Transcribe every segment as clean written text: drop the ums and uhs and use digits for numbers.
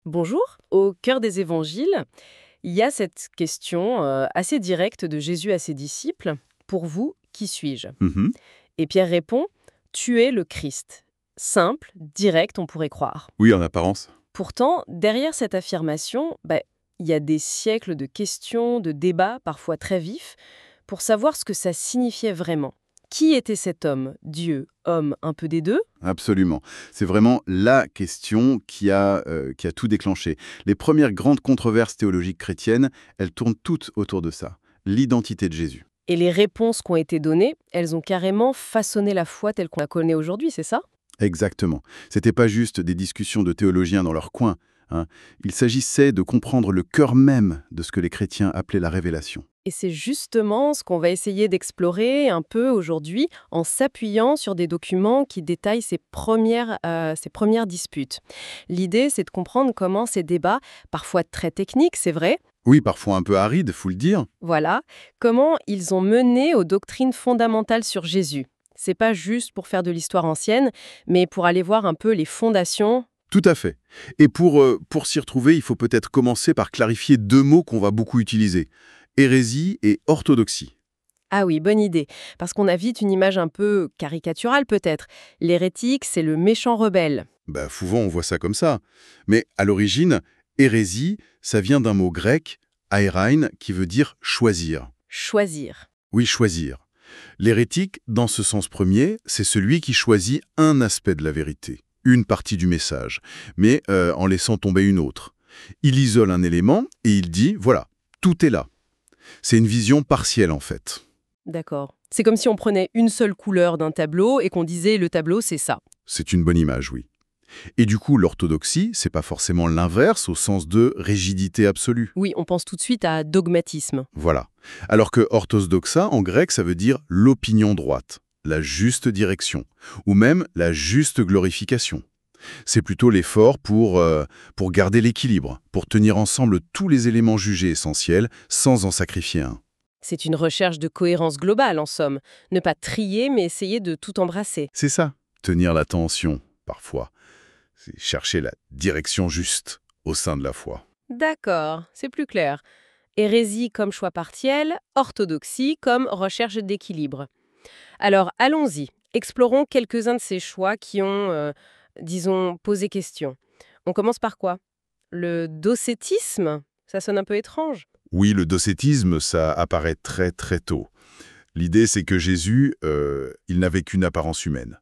Bonjour. Au cœur des évangiles, il y a cette question assez directe de Jésus à ses disciples. Pour vous, qui suis-je? Mhm. Et Pierre répond, tu es le Christ. Simple, direct, on pourrait croire. Oui, en apparence. Pourtant, derrière cette affirmation, il y a des siècles de questions, de débats, parfois très vifs, pour savoir ce que ça signifiait vraiment. Qui était cet homme? Dieu, homme, un peu des deux? Absolument. C'est vraiment la question qui a tout déclenché. Les premières grandes controverses théologiques chrétiennes, elles tournent toutes autour de ça. L'identité de Jésus. Et les réponses qui ont été données, elles ont carrément façonné la foi telle qu'on la connaît aujourd'hui, c'est ça? Exactement. C'était pas juste des discussions de théologiens dans leur coin, hein. Il s'agissait de comprendre le cœur même de ce que les chrétiens appelaient la révélation. Et c'est justement ce qu'on va essayer d'explorer un peu aujourd'hui en s'appuyant sur des documents qui détaillent ces premières disputes. L'idée, c'est de comprendre comment ces débats, parfois très techniques, c'est vrai, Oui, parfois un peu aride, faut le dire. voilà, comment ils ont mené aux doctrines fondamentales sur Jésus. C'est pas juste pour faire de l'histoire ancienne, mais pour aller voir un peu les fondations. Tout à fait. Et pour s'y retrouver, il faut peut-être commencer par clarifier deux mots qu'on va beaucoup utiliser. Hérésie et orthodoxie. Ah oui, bonne idée. Parce qu'on a vite une image un peu caricaturale peut-être. L'hérétique, c'est le méchant rebelle. Bah, souvent, on voit ça comme ça. Mais à l'origine, hérésie, ça vient d'un mot grec, aerein, qui veut dire choisir. Choisir. Oui, choisir. L'hérétique, dans ce sens premier, c'est celui qui choisit un aspect de la vérité, une partie du message, mais en laissant tomber une autre. Il isole un élément et il dit, voilà, tout est là. C'est une vision partielle en fait. D'accord. C'est comme si on prenait une seule couleur d'un tableau et qu'on disait le tableau, c'est ça. C'est une bonne image, oui. Et du coup, l'orthodoxie, c'est pas forcément l'inverse au sens de rigidité absolue. Oui, on pense tout de suite à dogmatisme. Voilà. Alors que orthodoxa, en grec, ça veut dire l'opinion droite, la juste direction, ou même la juste glorification. C'est plutôt l'effort pour garder l'équilibre, pour tenir ensemble tous les éléments jugés essentiels sans en sacrifier un. C'est une recherche de cohérence globale, en somme. Ne pas trier, mais essayer de tout embrasser. C'est ça, tenir la tension, parfois. C'est chercher la direction juste au sein de la foi. D'accord, c'est plus clair. Hérésie comme choix partiel, orthodoxie comme recherche d'équilibre. Alors, allons-y. Explorons quelques-uns de ces choix qui ont, disons, posé question. On commence par quoi? Le docétisme? Ça sonne un peu étrange. Oui, le docétisme, ça apparaît très très tôt. L'idée, c'est que Jésus, il n'avait qu'une apparence humaine.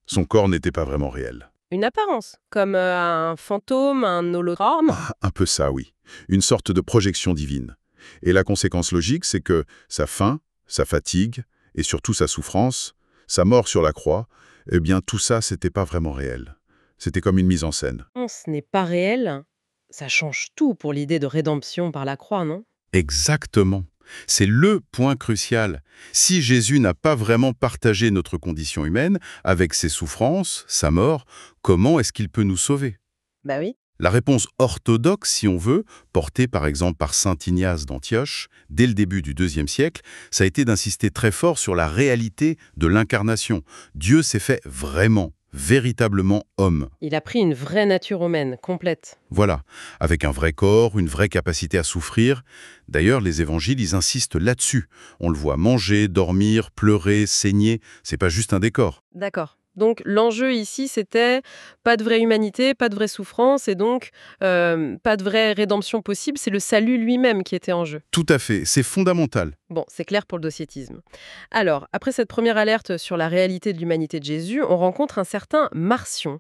Son corps n'était pas vraiment réel. Une apparence, comme un fantôme, un hologramme. Ah, un peu ça, oui. Une sorte de projection divine. Et la conséquence logique, c'est que sa faim, sa fatigue, et surtout sa souffrance, sa mort sur la croix, eh bien tout ça, c'était pas vraiment réel. C'était comme une mise en scène. Non, ce n'est pas réel. Ça change tout pour l'idée de rédemption par la croix, non? Exactement. C'est le point crucial. Si Jésus n'a pas vraiment partagé notre condition humaine, avec ses souffrances, sa mort, comment est-ce qu'il peut nous sauver? Bah oui. La réponse orthodoxe, si on veut, portée par exemple par saint Ignace d'Antioche, dès le début du IIe siècle, ça a été d'insister très fort sur la réalité de l'incarnation. Dieu s'est fait vraiment, véritablement homme. Il a pris une vraie nature humaine, complète. Voilà, avec un vrai corps, une vraie capacité à souffrir. D'ailleurs, les évangiles, ils insistent là-dessus. On le voit manger, dormir, pleurer, saigner. C'est pas juste un décor. D'accord. Donc l'enjeu ici, c'était pas de vraie humanité, pas de vraie souffrance, et donc pas de vraie rédemption possible, c'est le salut lui-même qui était en jeu. Tout à fait, c'est fondamental. Bon, c'est clair pour le dossiétisme. Alors, après cette première alerte sur la réalité de l'humanité de Jésus, on rencontre un certain Marcion.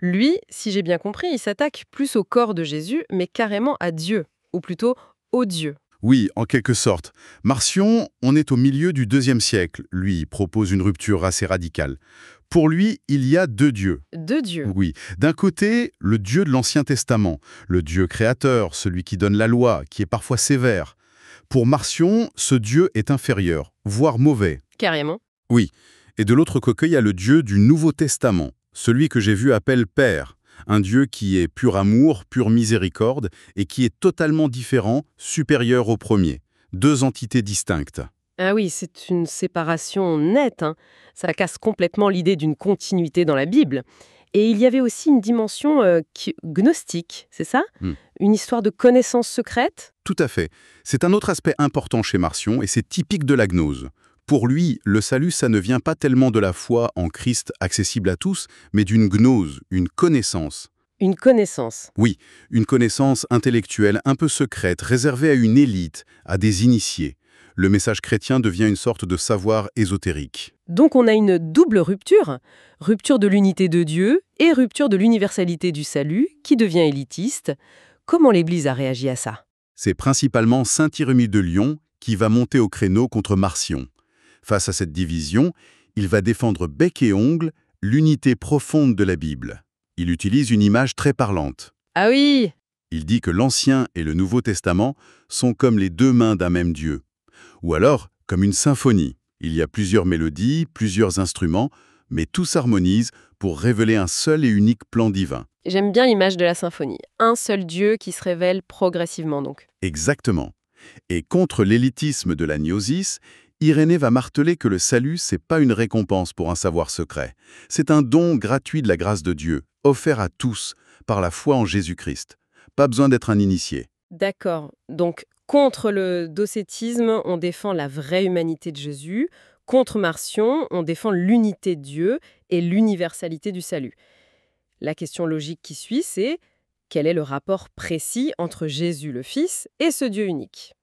Lui, si j'ai bien compris, il s'attaque plus au corps de Jésus, mais carrément à Dieu, ou plutôt au Dieu. Oui, en quelque sorte. Marcion, on est au milieu du IIe siècle. Lui, il propose une rupture assez radicale. Pour lui, il y a deux dieux. De Dieu. Oui, d'un côté, le Dieu de l'Ancien Testament, le Dieu créateur, celui qui donne la loi, qui est parfois sévère. Pour Marcion, ce Dieu est inférieur, voire mauvais. Carrément. Oui, et de l'autre côté, il y a le Dieu du Nouveau Testament, celui que j'ai vu appelle Père, un Dieu qui est pur amour, pure miséricorde, et qui est totalement différent, supérieur au premier. Deux entités distinctes. Ah oui, c'est une séparation nette, hein. Ça casse complètement l'idée d'une continuité dans la Bible. Et il y avait aussi une dimension gnostique, c'est ça? Une histoire de connaissance secrète? Tout à fait. C'est un autre aspect important chez Marcion et c'est typique de la gnose. Pour lui, le salut, ça ne vient pas tellement de la foi en Christ accessible à tous, mais d'une gnose, une connaissance. Une connaissance. Oui, une connaissance intellectuelle un peu secrète, réservée à une élite, à des initiés. Le message chrétien devient une sorte de savoir ésotérique. Donc on a une double rupture. Rupture de l'unité de Dieu et rupture de l'universalité du salut, qui devient élitiste. Comment l'Église a réagi à ça? C'est principalement saint Irémie de Lyon qui va monter au créneau contre Marcion. Face à cette division, il va défendre bec et ongle l'unité profonde de la Bible. Il utilise une image très parlante. Ah oui! Il dit que l'Ancien et le Nouveau Testament sont comme les deux mains d'un même Dieu. Ou alors, comme une symphonie. Il y a plusieurs mélodies, plusieurs instruments, mais tout s'harmonise pour révéler un seul et unique plan divin. J'aime bien l'image de la symphonie. Un seul Dieu qui se révèle progressivement donc. Exactement. Et contre l'élitisme de la gnosis, Irénée va marteler que le salut, c'est pas une récompense pour un savoir secret. C'est un don gratuit de la grâce de Dieu, offert à tous, par la foi en Jésus-Christ. Pas besoin d'être un initié. D'accord. Donc, contre le docétisme, on défend la vraie humanité de Jésus. Contre Marcion, on défend l'unité de Dieu et l'universalité du salut. La question logique qui suit, c'est quel est le rapport précis entre Jésus le Fils et ce Dieu unique?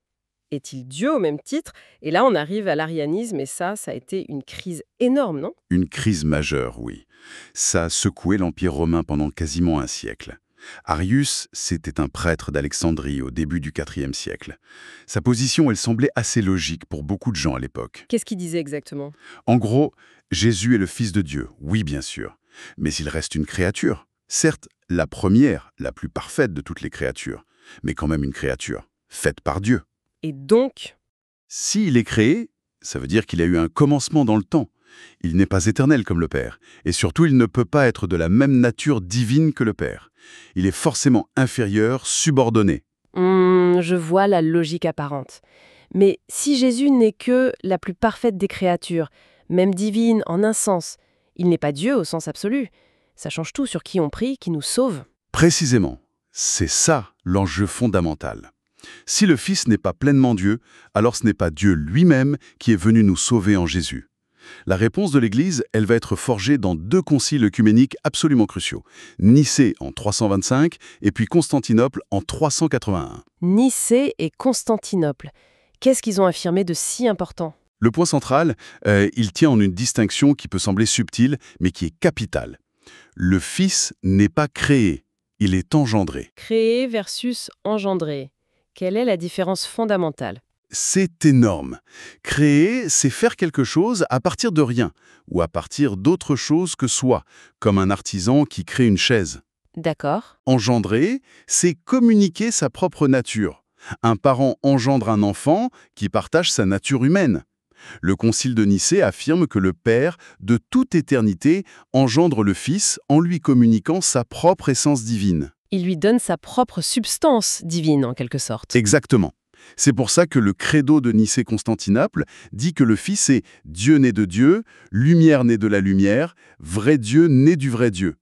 Est-il Dieu au même titre? Et là, on arrive à l'arianisme, et ça a été une crise énorme, non? Une crise majeure, oui. Ça a secoué l'Empire romain pendant quasiment un siècle. Arius, c'était un prêtre d'Alexandrie au début du IVe siècle. Sa position, elle semblait assez logique pour beaucoup de gens à l'époque. Qu'est-ce qu'il disait exactement? En gros, Jésus est le Fils de Dieu, oui bien sûr, mais il reste une créature. Certes, la première, la plus parfaite de toutes les créatures, mais quand même une créature, faite par Dieu. Et donc, S'il est créé, ça veut dire qu'il a eu un commencement dans le temps. Il n'est pas éternel comme le Père, et surtout il ne peut pas être de la même nature divine que le Père. Il est forcément inférieur, subordonné. je vois la logique apparente. Mais si Jésus n'est que la plus parfaite des créatures, même divine en un sens, il n'est pas Dieu au sens absolu. Ça change tout sur qui on prie, qui nous sauve. Précisément, c'est ça l'enjeu fondamental. Si le Fils n'est pas pleinement Dieu, alors ce n'est pas Dieu lui-même qui est venu nous sauver en Jésus. La réponse de l'Église, elle va être forgée dans deux conciles œcuméniques absolument cruciaux. Nicée en 325 et puis Constantinople en 381. Nicée et Constantinople. Qu'est-ce qu'ils ont affirmé de si important? Le point central, il tient en une distinction qui peut sembler subtile, mais qui est capitale. Le Fils n'est pas créé, il est engendré. Créé versus engendré. Quelle est la différence fondamentale? C'est énorme. Créer, c'est faire quelque chose à partir de rien, ou à partir d'autre chose que soi, comme un artisan qui crée une chaise. D'accord. Engendrer, c'est communiquer sa propre nature. Un parent engendre un enfant qui partage sa nature humaine. Le Concile de Nicée affirme que le Père, de toute éternité, engendre le Fils en lui communiquant sa propre essence divine. Il lui donne sa propre substance divine, en quelque sorte. Exactement. C'est pour ça que le credo de Nicée-Constantinople dit que le Fils est Dieu né de Dieu, lumière née de la lumière, vrai Dieu né du vrai Dieu.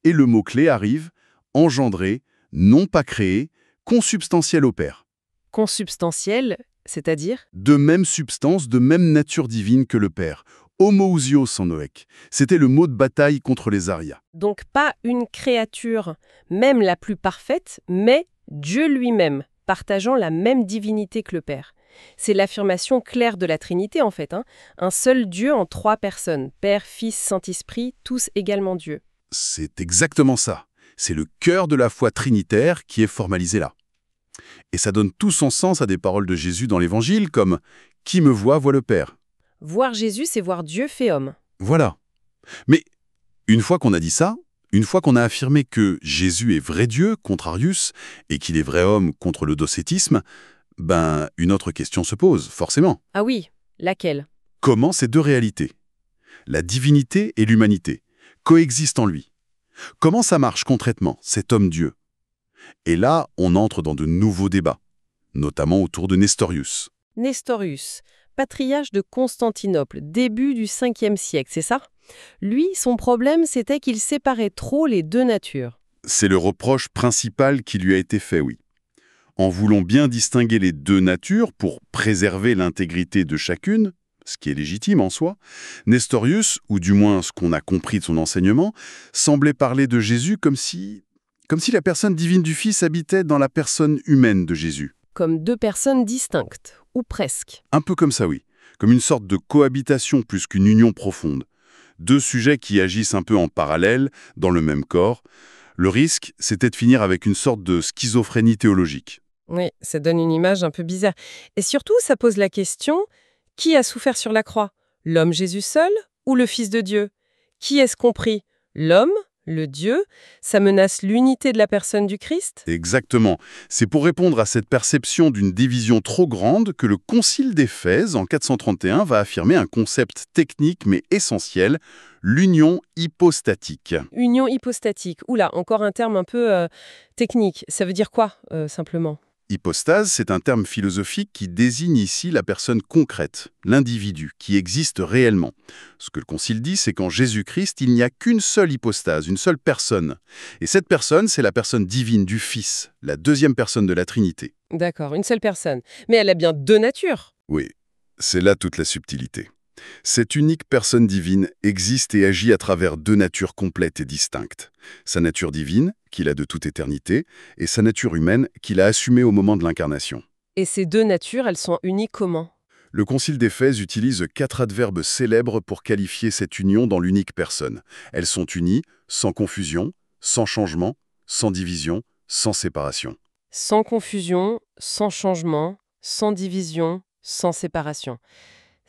Et le mot-clé arrive, engendré, non pas créé, consubstantiel au Père. Consubstantiel, c'est-à-dire? De même substance, de même nature divine que le Père. Homoousios en oec. C'était le mot de bataille contre les Arias. Donc pas une créature, même la plus parfaite, mais Dieu lui-même, partageant la même divinité que le Père. C'est l'affirmation claire de la Trinité en fait. Un seul Dieu en trois personnes, Père, Fils, Saint-Esprit, tous également Dieu. C'est exactement ça. C'est le cœur de la foi trinitaire qui est formalisé là. Et ça donne tout son sens à des paroles de Jésus dans l'Évangile comme « Qui me voit, voit le Père ». Voir Jésus, c'est voir Dieu fait homme. Voilà. Mais une fois qu'on a dit ça, une fois qu'on a affirmé que Jésus est vrai Dieu contre Arius et qu'il est vrai homme contre le docétisme, une autre question se pose, forcément. Ah oui, laquelle? Comment ces deux réalités, la divinité et l'humanité, coexistent en lui? Comment ça marche concrètement, cet homme-dieu? Et là, on entre dans de nouveaux débats, notamment autour de Nestorius. Nestorius. patriarche de Constantinople, début du 5e siècle, c'est ça? Lui, son problème, c'était qu'il séparait trop les deux natures. C'est le reproche principal qui lui a été fait, oui. En voulant bien distinguer les deux natures pour préserver l'intégrité de chacune, ce qui est légitime en soi, Nestorius, ou du moins ce qu'on a compris de son enseignement, semblait parler de Jésus comme si la personne divine du Fils habitait dans la personne humaine de Jésus. Comme deux personnes distinctes, ou presque. Un peu comme ça, oui. Comme une sorte de cohabitation plus qu'une union profonde. Deux sujets qui agissent un peu en parallèle, dans le même corps. Le risque, c'était de finir avec une sorte de schizophrénie théologique. Oui, ça donne une image un peu bizarre. Et surtout, ça pose la question, qui a souffert sur la croix? L'homme Jésus seul ou le Fils de Dieu? Qui est-ce compris? L'homme, le Dieu? Ça menace l'unité de la personne du Christ? Exactement. C'est pour répondre à cette perception d'une division trop grande que le Concile d'Éphèse, en 431, va affirmer un concept technique mais essentiel, l'union hypostatique. Union hypostatique. Oula, encore un terme un peu technique. Ça veut dire quoi, simplement? Hypostase, c'est un terme philosophique qui désigne ici la personne concrète, l'individu, qui existe réellement. Ce que le Concile dit, c'est qu'en Jésus-Christ, il n'y a qu'une seule hypostase, une seule personne. Et cette personne, c'est la personne divine du Fils, la deuxième personne de la Trinité. D'accord, une seule personne. Mais elle a bien deux natures. Oui, c'est là toute la subtilité. Cette unique personne divine existe et agit à travers deux natures complètes et distinctes. Sa nature divine, qu'il a de toute éternité, et sa nature humaine, qu'il a assumée au moment de l'incarnation. Et ces deux natures, elles sont unies comment? Le Concile d'Éphèse utilise 4 adverbes célèbres pour qualifier cette union dans l'unique personne. Elles sont unies, sans confusion, sans changement, sans division, sans séparation. Sans confusion, sans changement, sans division, sans séparation.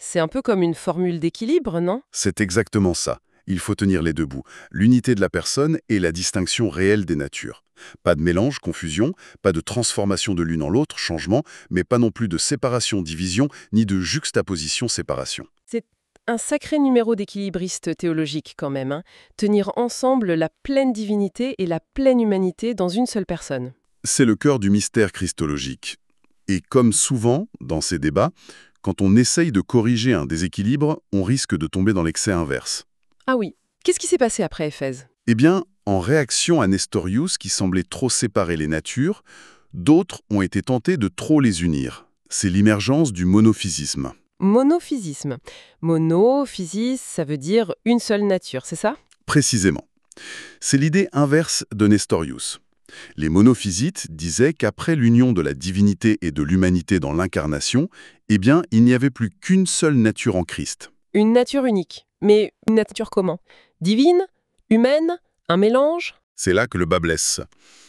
C'est un peu comme une formule d'équilibre, non? C'est exactement ça. Il faut tenir les deux bouts, l'unité de la personne et la distinction réelle des natures. Pas de mélange, confusion, pas de transformation de l'une en l'autre, changement, mais pas non plus de séparation, division, ni de juxtaposition, séparation. C'est un sacré numéro d'équilibriste théologique quand même, hein. Tenir ensemble la pleine divinité et la pleine humanité dans une seule personne. C'est le cœur du mystère christologique. Et comme souvent, dans ces débats, quand on essaye de corriger un déséquilibre, on risque de tomber dans l'excès inverse. Ah oui. Qu'est-ce qui s'est passé après Éphèse? Eh bien, en réaction à Nestorius qui semblait trop séparer les natures, d'autres ont été tentés de trop les unir. C'est l'émergence du monophysisme. Monophysisme. Monophysis, ça veut dire une seule nature, c'est ça? Précisément. C'est l'idée inverse de Nestorius. Les monophysites disaient qu'après l'union de la divinité et de l'humanité dans l'incarnation, eh bien, il n'y avait plus qu'une seule nature en Christ. Une nature unique. Mais une nature comment? Divine? Humaine? Un mélange? C'est là que le bas blesse.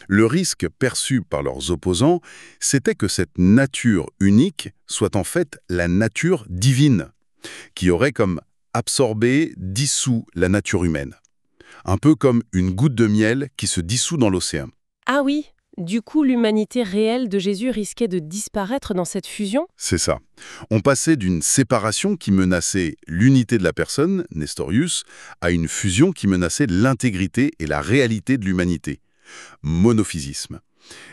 Le risque perçu par leurs opposants, c'était que cette nature unique soit en fait la nature divine, qui aurait comme absorbé, dissous la nature humaine. Un peu comme une goutte de miel qui se dissout dans l'océan. Ah oui, du coup l'humanité réelle de Jésus risquait de disparaître dans cette fusion? C'est ça. On passait d'une séparation qui menaçait l'unité de la personne, Nestorius, à une fusion qui menaçait l'intégrité et la réalité de l'humanité. Monophysisme.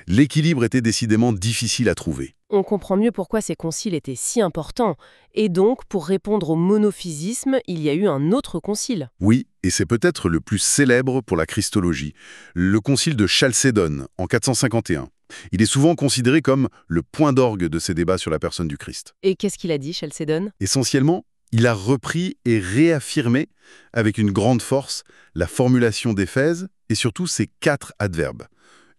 L'équilibre était décidément difficile à trouver. On comprend mieux pourquoi ces conciles étaient si importants. Et donc, pour répondre au monophysisme, il y a eu un autre concile. Oui, et c'est peut-être le plus célèbre pour la christologie, le concile de Chalcédoine, en 451. Il est souvent considéré comme le point d'orgue de ces débats sur la personne du Christ. Et qu'est-ce qu'il a dit, Chalcédoine? Essentiellement, il a repris et réaffirmé, avec une grande force, la formulation d'Éphèse et surtout ses 4 adverbes.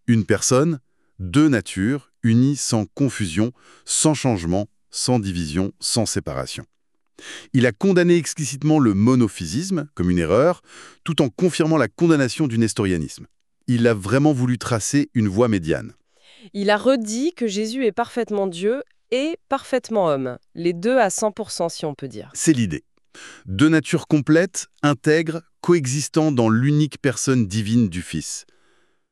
Une personne, deux natures, unies sans confusion, sans changement, sans division, sans séparation. Il a condamné explicitement le monophysisme comme une erreur, tout en confirmant la condamnation du nestorianisme. Il a vraiment voulu tracer une voie médiane. Il a redit que Jésus est parfaitement Dieu et parfaitement homme. Les deux à 100% si on peut dire. C'est l'idée. Deux natures complètes, intègres, coexistant dans l'unique personne divine du Fils.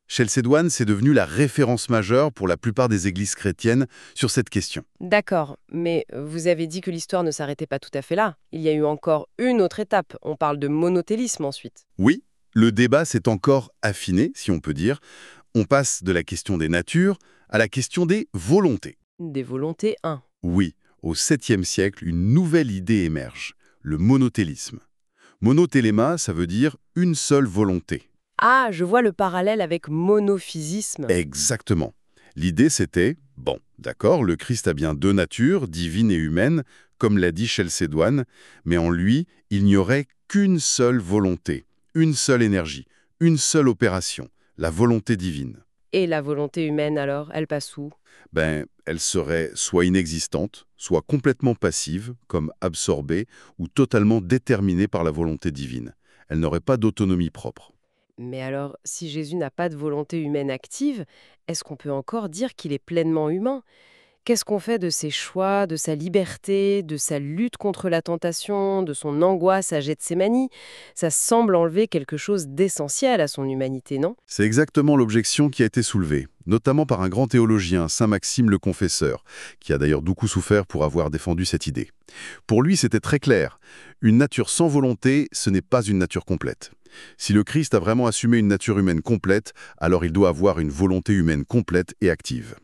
Chalcédoine, c'est devenu la référence majeure pour la plupart des églises chrétiennes sur cette question. D'accord, mais vous avez dit que l'histoire ne s'arrêtait pas tout à fait là. Il y a eu encore une autre étape. On parle de monothélisme ensuite. Oui, le débat s'est encore affiné, si on peut dire. On passe de la question des natures à la question des volontés. Des volontés 1. Oui, Au 7e siècle, une nouvelle idée émerge, le monothélisme. Monotéléma, ça veut dire une seule volonté. Ah, je vois le parallèle avec monophysisme. Exactement. L'idée, c'était, bon, d'accord, le Christ a bien deux natures, divine et humaine, comme l'a dit Chalcédoine, mais en lui, il n'y aurait qu'une seule volonté, une seule énergie, une seule opération, la volonté divine. Et la volonté humaine, alors, elle passe où? Elle serait soit inexistante, soit complètement passive, comme absorbée, ou totalement déterminée par la volonté divine. Elle n'aurait pas d'autonomie propre. Mais alors, si Jésus n'a pas de volonté humaine active, est-ce qu'on peut encore dire qu'il est pleinement humain? Qu'est-ce qu'on fait de ses choix, de sa liberté, de sa lutte contre la tentation, de son angoisse à Gethsémani? Ça semble enlever quelque chose d'essentiel à son humanité, non? C'est exactement l'objection qui a été soulevée, notamment par un grand théologien, saint Maxime le Confesseur, qui a d'ailleurs beaucoup souffert pour avoir défendu cette idée. Pour lui, c'était très clair. Une nature sans volonté, ce n'est pas une nature complète. Si le Christ a vraiment assumé une nature humaine complète, alors il doit avoir une volonté humaine complète et active.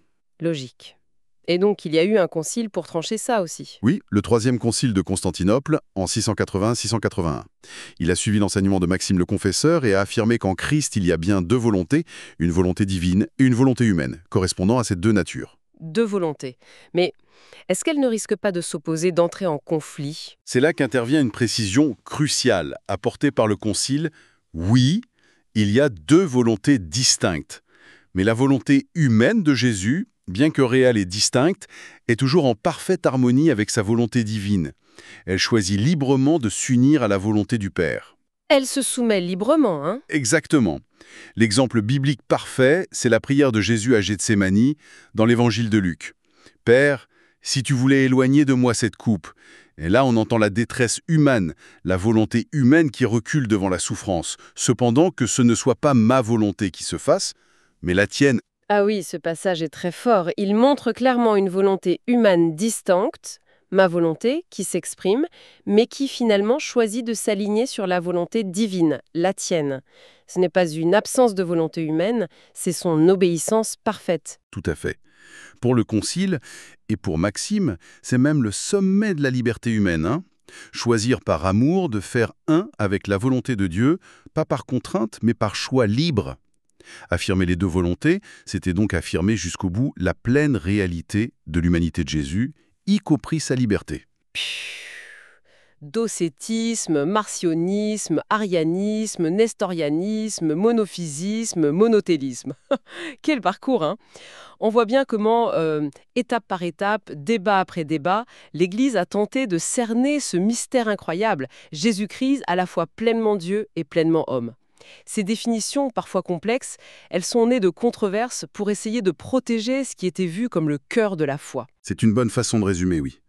Logique. Et donc, il y a eu un concile pour trancher ça aussi. Oui, le troisième concile de Constantinople, en 680-681. Il a suivi l'enseignement de Maxime le Confesseur et a affirmé qu'en Christ, il y a bien deux volontés, une volonté divine et une volonté humaine, correspondant à ces deux natures. Deux volontés. Mais est-ce qu'elles ne risquent pas de s'opposer, d'entrer en conflit? C'est là qu'intervient une précision cruciale apportée par le concile. Oui, il y a deux volontés distinctes, mais la volonté humaine de Jésus, bien que réelle et distincte, est toujours en parfaite harmonie avec sa volonté divine. Elle choisit librement de s'unir à la volonté du Père. Elle se soumet librement, hein? Exactement. L'exemple biblique parfait, c'est la prière de Jésus à Gethsémani dans l'évangile de Luc. « Père, si tu voulais éloigner de moi cette coupe », et là on entend la détresse humaine, la volonté humaine qui recule devant la souffrance. Cependant que ce ne soit pas ma volonté qui se fasse, mais la tienne. Ah oui, ce passage est très fort. Il montre clairement une volonté humaine distincte, ma volonté, qui s'exprime, mais qui finalement choisit de s'aligner sur la volonté divine, la tienne. Ce n'est pas une absence de volonté humaine, c'est son obéissance parfaite. Tout à fait. Pour le Concile, et pour Maxime, c'est même le sommet de la liberté humaine, hein. Choisir par amour de faire un avec la volonté de Dieu, pas par contrainte, mais par choix libre. Affirmer les deux volontés, c'était donc affirmer jusqu'au bout la pleine réalité de l'humanité de Jésus, y compris sa liberté. Docétisme, marcionisme, arianisme, nestorianisme, monophysisme, monothélisme. Quel parcours, hein? On voit bien comment, étape par étape, débat après débat, l'Église a tenté de cerner ce mystère incroyable, Jésus-Christ à la fois pleinement Dieu et pleinement homme. Ces définitions, parfois complexes, elles sont nées de controverses pour essayer de protéger ce qui était vu comme le cœur de la foi. C'est une bonne façon de résumer, oui.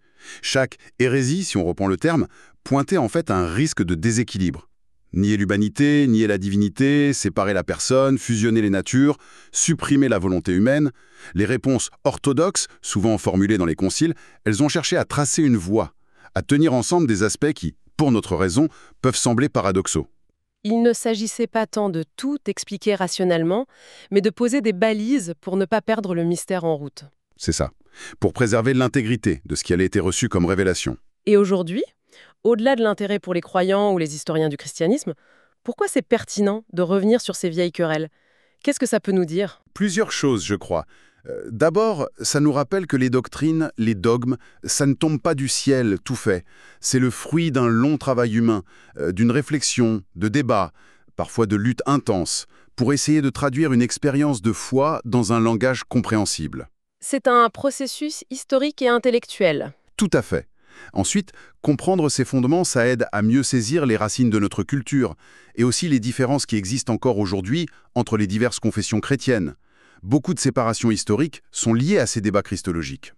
Chaque hérésie, si on reprend le terme, pointait en fait à un risque de déséquilibre. Nier l'humanité, nier la divinité, séparer la personne, fusionner les natures, supprimer la volonté humaine. Les réponses orthodoxes, souvent formulées dans les conciles, elles ont cherché à tracer une voie, à tenir ensemble des aspects qui, pour notre raison, peuvent sembler paradoxaux. Il ne s'agissait pas tant de tout expliquer rationnellement, mais de poser des balises pour ne pas perdre le mystère en route. C'est ça. Pour préserver l'intégrité de ce qui allait été reçu comme révélation. Et aujourd'hui, au-delà de l'intérêt pour les croyants ou les historiens du christianisme, pourquoi c'est pertinent de revenir sur ces vieilles querelles? Qu'est-ce que ça peut nous dire? Plusieurs choses, je crois. D'abord, ça nous rappelle que les doctrines, les dogmes, ça ne tombe pas du ciel tout fait. C'est le fruit d'un long travail humain, d'une réflexion, de débats, parfois de luttes intenses, pour essayer de traduire une expérience de foi dans un langage compréhensible. C'est un processus historique et intellectuel. Tout à fait. Ensuite, comprendre ces fondements, ça aide à mieux saisir les racines de notre culture, et aussi les différences qui existent encore aujourd'hui entre les diverses confessions chrétiennes. Beaucoup de séparations historiques sont liées à ces débats christologiques.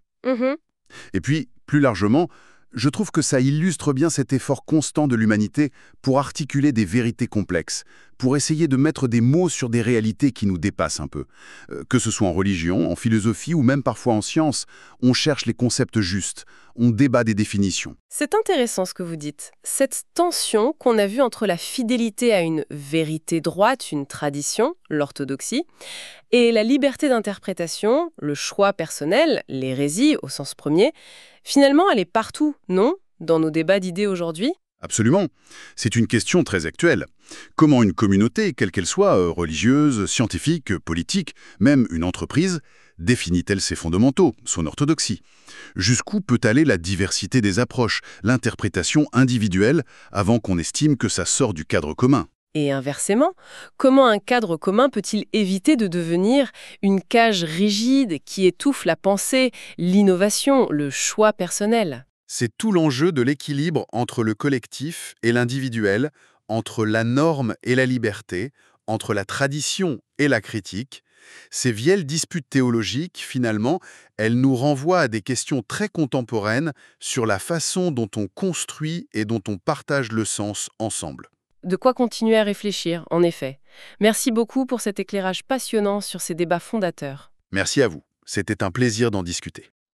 Et puis, plus largement, je trouve que ça illustre bien cet effort constant de l'humanité pour articuler des vérités complexes, pour essayer de mettre des mots sur des réalités qui nous dépassent un peu. Que ce soit en religion, en philosophie ou même parfois en science, on cherche les concepts justes, on débat des définitions. C'est intéressant ce que vous dites. Cette tension qu'on a vue entre la fidélité à une vérité droite, une tradition, l'orthodoxie, et la liberté d'interprétation, le choix personnel, l'hérésie au sens premier, finalement elle est partout, non, dans nos débats d'idées aujourd'hui? Absolument. C'est une question très actuelle. Comment une communauté, quelle qu'elle soit, religieuse, scientifique, politique, même une entreprise, définit-elle ses fondamentaux, son orthodoxie? Jusqu'où peut aller la diversité des approches, l'interprétation individuelle, avant qu'on estime que ça sort du cadre commun? Et inversement, comment un cadre commun peut-il éviter de devenir une cage rigide qui étouffe la pensée, l'innovation, le choix personnel? C'est tout l'enjeu de l'équilibre entre le collectif et l'individuel, entre la norme et la liberté, entre la tradition et la critique. Ces vieilles disputes théologiques, finalement, elles nous renvoient à des questions très contemporaines sur la façon dont on construit et dont on partage le sens ensemble. De quoi continuer à réfléchir, en effet. Merci beaucoup pour cet éclairage passionnant sur ces débats fondateurs. Merci à vous. C'était un plaisir d'en discuter.